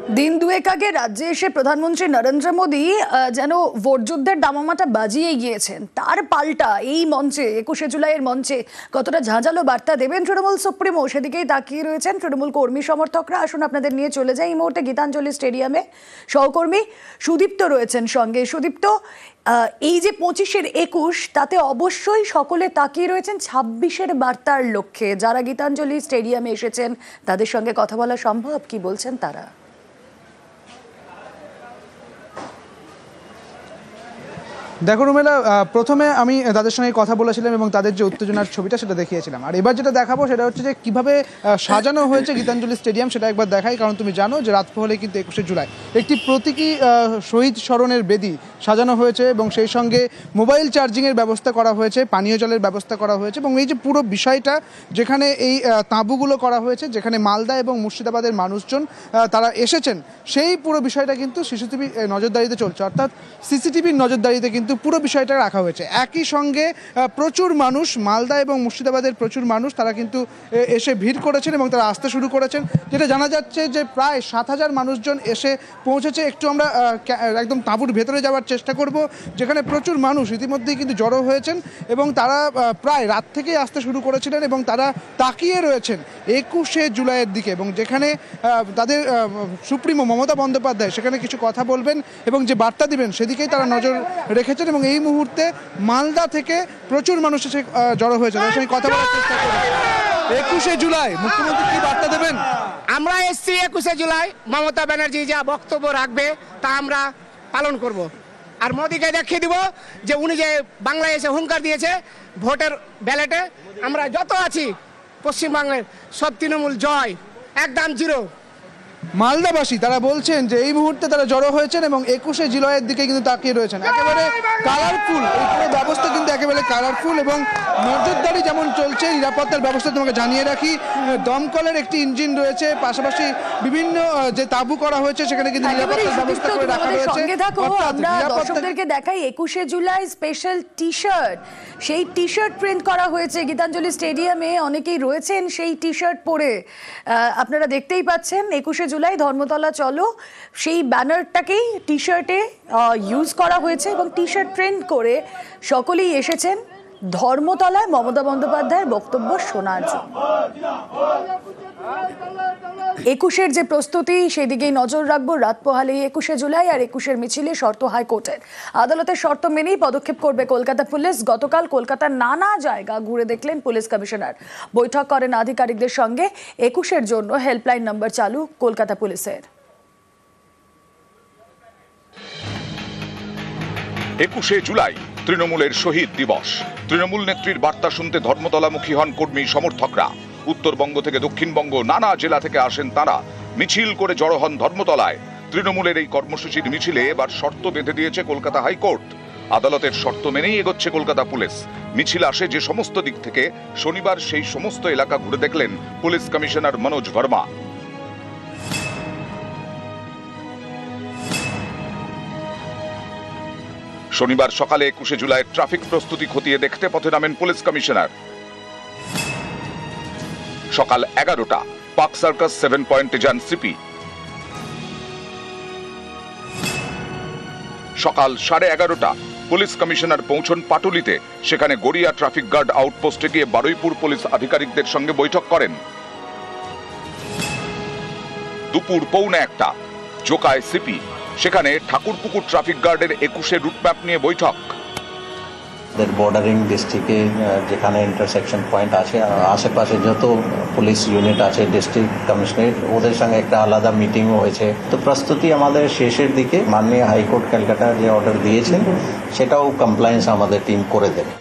দিন দুয়েক আগে রাজ্যে এসে প্রধানমন্ত্রী নরেন্দ্র মোদী যেন ভোটযুদ্ধের দামামাটা বাজিয়ে গিয়েছেন। তার পাল্টা এই মঞ্চে 21শে জুলাইয়ের মঞ্চে কতটা ঝাঁঝালো বার্তা দেবেন তৃণমূল সুপ্রিমো, সেদিকেই তাকিয়ে রয়েছেন তৃণমূল কর্মী সমর্থকরা। আসুন আপনাদের নিয়ে চলে যাই এই মুহূর্তে গীতাঞ্জলি স্টেডিয়ামে। সহকর্মী সুদীপ্ত রয়েছেন সঙ্গে। সুদীপ্ত, এই যে 25-এর 21 তাতে অবশ্যই সকলে তাকিয়ে রয়েছেন 26-এর বার্তার লক্ষ্যে। যারা গীতাঞ্জলি স্টেডিয়ামে এসেছেন তাদের সঙ্গে কথা বলা সম্ভব, কি বলছেন তারা? দেখো রুমেলা, প্রথমে আমি তাদের সঙ্গে কথা বলেছিলাম এবং তাদের যে উত্তেজনার ছবিটা সেটা দেখিয়েছিলাম। আর এবার যেটা দেখাবো সেটা হচ্ছে যে কীভাবে সাজানো হয়েছে গীতাঞ্জলি স্টেডিয়াম, সেটা একবার দেখাই। কারণ তুমি জানো যে রাত পোহালে কিন্তু 21শে জুলাই একটি প্রতীকী শহীদ স্মরণের বেদি সাজানো হয়েছে এবং সেই সঙ্গে মোবাইল চার্জিংয়ের ব্যবস্থা করা হয়েছে, পানীয় জলের ব্যবস্থা করা হয়েছে এবং এই যে পুরো বিষয়টা যেখানে এই তাঁবুগুলো করা হয়েছে, যেখানে মালদা এবং মুর্শিদাবাদের মানুষজন তারা এসেছেন, সেই পুরো বিষয়টা কিন্তু সিসিটিভি নজরদারিতে চলছে। অর্থাৎ সিসিটিভির নজরদারিতে কিন্তু পুরো বিষয়টা রাখা হয়েছে। একই সঙ্গে প্রচুর মানুষ, মালদা এবং মুর্শিদাবাদের প্রচুর মানুষ তারা কিন্তু এসে ভিড় করেছেন এবং তারা আসতে শুরু করেছেন। যেটা জানা যাচ্ছে যে প্রায় 7,000 মানুষজন এসে পৌঁছেছে। একটু আমরা একদম তাঁবুর ভেতরে যাওয়ার চেষ্টা করব, যেখানে প্রচুর মানুষ ইতিমধ্যেই কিন্তু জড়ো হয়েছেন এবং তারা প্রায় রাত থেকেই আসতে শুরু করেছিলেন এবং তারা তাকিয়ে রয়েছেন 21শে জুলাইয়ের দিকে। এবং যেখানে তাদের সুপ্রিমো মমতা বন্দ্যোপাধ্যায় সেখানে কিছু কথা বলবেন এবং যে বার্তা দিবেন সেদিকেই তারা নজর রেখেছেন। এবং এই মুহূর্তে মালদা থেকে প্রচুর মানুষ এসে জড়ো হয়েছে, তাদের সঙ্গে কথা বলার চেষ্টা করব। 21শে জুলাই মুখ্যমন্ত্রী কি বার্তা দেবেন? আমরা এসছি 21শে জুলাই, মমতা ব্যানার্জি যা বক্তব্য রাখবে তা আমরা পালন করব। আর মোদীকে দেখিয়ে দিব যে উনি যে বাংলায় এসে হুঙ্কার দিয়েছে ভোটের ব্যালেটে আমরা যত আছি পশ্চিমবাংলার সব তৃণমূল জয়, একদম জিরো। মালদাবাসী তারা বলছেন যে এই মুহূর্তে তারা জড়ো হয়েছেন এবং 21শে জুলাইয়ের দিকে কিন্তু তাকিয়ে রয়েছেন। একেবারে কালারফুল এই পুরো ব্যবস্থা, কিন্তু একেবারে কালারফুল এবং নজরদারি যেমন চলছে, নিরাপত্তার ব্যবস্থা তোমাকে জানিয়ে রাখি, দমকলের একটি ইঞ্জিন রয়েছে, পাশাপাশি বিভিন্ন যে তাঁবু করা হয়েছে সেখানে কিন্তু নিরাপত্তার ব্যবস্থা করে রাখা রয়েছে। আমরা দর্শকদেরকে দেখাই 21শে জুলাই স্পেশাল টি শার্ট, সেই টি শার্ট প্রিন্ট করা হয়েছে গীতাঞ্জলি স্টেডিয়ামে। অনেকেই রয়েছেন সেই টি শার্ট পরে, আপনারা দেখতেই পাচ্ছেন 21শে জুলাই ধর্মতলা চলো, সেই ব্যানারটাকেই টি শার্টে ইউজ করা হয়েছে এবং টি শার্ট প্রিন্ট করে সকলেই এসেছেন ধর্মতলায় মমতা বন্দ্যোপাধ্যায়ের বক্তব্য শোনার জন্য। 21-এর যে প্রস্তুতি সেদিকেই নজর রাখবো। রাত পোহালেই 21শে জুলাই আর 21-এর মিছিলে শর্ত হাইকোর্টের। আদালতের শর্ত মেনেই পদক্ষেপ করবে কলকাতা পুলিশ। গতকাল কলকাতার নানা জায়গা ঘুরে দেখলেন পুলিশ কমিশনার, বৈঠক করেন আধিকারিকদের সঙ্গে। 21-এর জন্য হেল্পলাইন নম্বর চালু কলকাতা পুলিশের। 21শে জুলাই তৃণমূলের শহীদ দিবস। তৃণমূল নেত্রীর বার্তা শুনতে ধর্মতলামুখী হন কর্মী সমর্থকরা। উত্তরবঙ্গ থেকে দক্ষিণবঙ্গ নানা জেলা থেকে আসেন তারা, মিছিল করে জড়ো হন ধর্মতলায়। তৃণমূলের এই কর্মসূচির মিছিলে এবার শর্ত বেঁধে দিয়েছে কলকাতা হাইকোর্ট। আদালতের শর্ত মেনেই এগোচ্ছে কলকাতা পুলিশ। মিছিল আসে যে সমস্ত দিক থেকে, শনিবার সেই সমস্ত এলাকা ঘুরে দেখলেন পুলিশ কমিশনার মনোজ ভার্মা। শনিবার সকালে 21শে জুলাইয়ের ট্রাফিক প্রস্তুতি খতিয়ে দেখতে পথে নামেন পুলিশ কমিশনার। সকাল 11টা পার্ক সার্কাস 7 পয়েন্টে যান সিপি। সকাল 11:30টা পুলিশ কমিশনার পৌঁছন পাটুলিতে। সেখানে গড়িয়া ট্রাফিক গার্ড আউটপোস্টে গিয়ে বারুইপুর পুলিশ আধিকারিকদের সঙ্গে বৈঠক করেন। দুপুর 1:45টা জোকায় সিপি। সেখানে ঠাকুরপুকুর ট্রাফিক গার্ডের 21শে রুটম্যাপ নিয়ে বৈঠক। বর্ডারিং ডিস্ট্রিক্টে যেখানে ইন্টারসেকশন পয়েন্ট আছে, আশেপাশে যত পুলিশ ইউনিট আছে, ডিস্ট্রিক্ট কমিশনারেট, ওদের সঙ্গে একটা আলাদা মিটিংও হয়েছে। তো প্রস্তুতি আমাদের শেষের দিকে। মাননীয় হাইকোর্ট ক্যালকাটা যে অর্ডার দিয়েছেন সেটাও কমপ্লায়েন্স আমাদের টিম করে দেবে।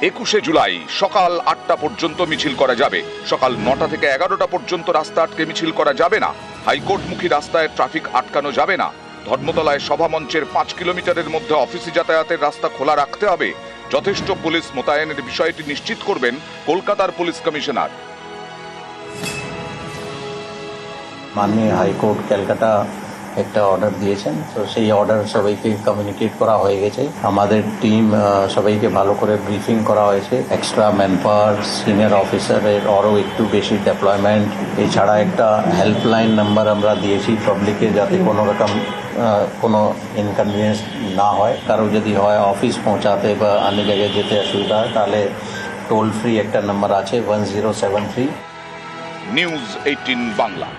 21শে জুলাই সকাল 8টা পর্যন্ত মিছিল করা যাবে। সকাল 9টা থেকে 11টা পর্যন্ত রাস্তা আটকে মিছিল করা যাবে না। হাইকোর্টমুখী রাস্তায় ট্রাফিক আটকানো যাবে না। ধর্মতলায় সভামঞ্চের 5 কিলোমিটারের মধ্যে অফিসে যাতায়াতের রাস্তা খোলা রাখতে হবে। যথেষ্ট পুলিশ মোতায়েনের বিষয়টি নিশ্চিত করবেন কলকাতার পুলিশ কমিশনার। মাননীয় হাইকোর্ট ক্যালকাটা একটা অর্ডার দিয়েছেন, তো সেই অর্ডার সবাইকে কমিউনিকেট করা হয়ে গেছে। আমাদের টিম সবাইকে ভালো করে ব্রিফিং করা হয়েছে, এক্সট্রা ম্যান পাওয়ার, সিনিয়র অফিসারের আরও একটু বেশি ডেপ্লয়মেন্ট, এছাড়া একটা হেল্পলাইন নাম্বার আমরা দিয়েছি পাবলিকে, যাতে কোনো রকম কোনো ইনকনভিনিয়েন্স না হয়। কারো যদি হয় অফিস পৌঁছাতে বা অন্য জায়গায় যেতে অসুবিধা হয়, তাহলে টোল ফ্রি একটা নাম্বার আছে 1073। নিউজ 18 বাংলা।